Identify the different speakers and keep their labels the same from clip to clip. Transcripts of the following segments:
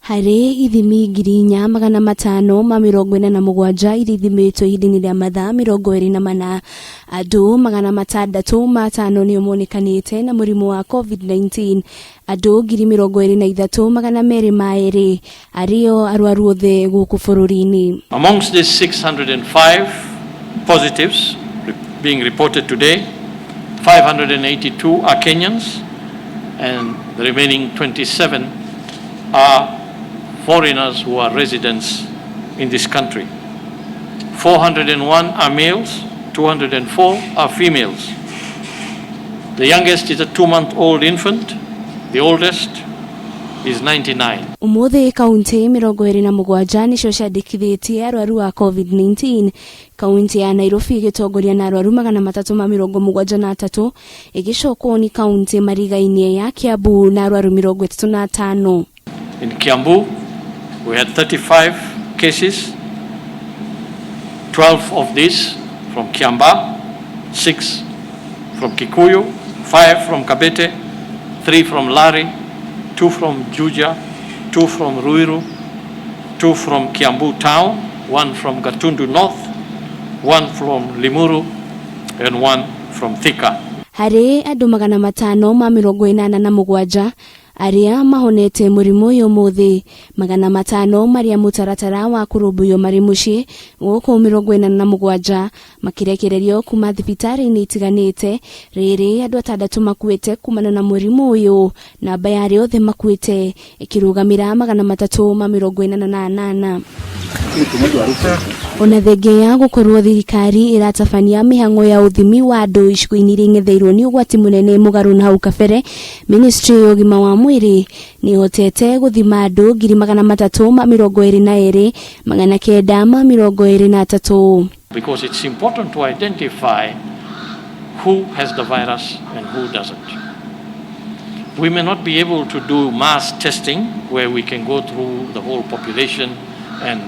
Speaker 1: Hari ithimi 4,547 ithimiritwo ihinda-inĩ rĩa mathaa 24 andũ 605 nĩo monekanĩte na mũrimũ wa COVID-19. Andũ 23,202 arĩo arwaru othe gũkũ bũrũri-inĩ.
Speaker 2: Amongst these 605 positives being reported today, 582 are Kenyans and the remaining 27 are foreigners who are residents in this country. 401 are males, 204 are females. The youngest is a 2-month-old infant, the oldest is 99.
Speaker 1: Umuthi kaunti 27 nicio ciandikithĩtie arwaru a COVID-19. Kaunti ya Nairobi gĩtongoria na arwaru 373 ĩgĩcokwo ni kaunti marigainie ya Kiambu na arwaru 35.
Speaker 2: In Kiambu, we had 35 cases, 12 of these from Kiamba, 6 from Kikuyu, 5 from Kabete, 3 from Lari, 2 from Juja, 2 from Ruiru, 2 from Kiambu town, 1 from Gatundu North, 1 from Limuru, and 1 from Thika.
Speaker 1: Hari andũ 587 aria mahonete mũrimũ ũyũ mũthĩ, 500 maria mũtaratara wa kũrũmbũiyo marĩ mũciĩ gũkũ 47 makirekererio kuma thibitarĩ-inĩ itiganĩte. Rĩrĩ andũ 6 makuĩte kumana na mũrimũ ũyũ, namba ya arĩa othe makuĩte ĩkĩrũgamĩra 348. Ona thenge ya gũkorwo thirikari iratabania mĩhang'o ya ũthimi wa andũ icigo-inĩ iria ing'etheirwo nĩ ũgwati mũnene mũgarũ na hau kabere, Ministry ya ũgima wa mwĩrĩ nĩhotete gũthima andũ 322,923.
Speaker 2: Because it's important to identify who has the virus and who doesn't. We may not be able to do mass testing where we can go through the whole population and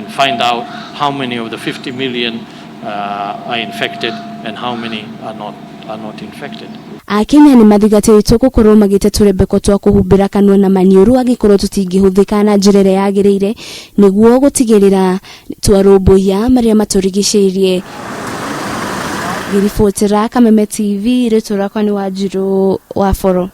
Speaker 2: find out how many of the 50 million are infected and how many are not infected.
Speaker 1: Akenya nĩ mathigatĩtwo gũkorwo magĩte tũrembeko twa kũhumbĩra kanua na maniũrũ angĩkorwo tũtingĩhũthĩka na njĩra ĩrĩa yagĩrĩire nĩguo gũtigĩrĩra twarũmbũiya marĩa matũrigicĩirie. Ngĩribotera Kameme TV, rĩtwa rĩakwa nĩ Wanjirũ wa Foro.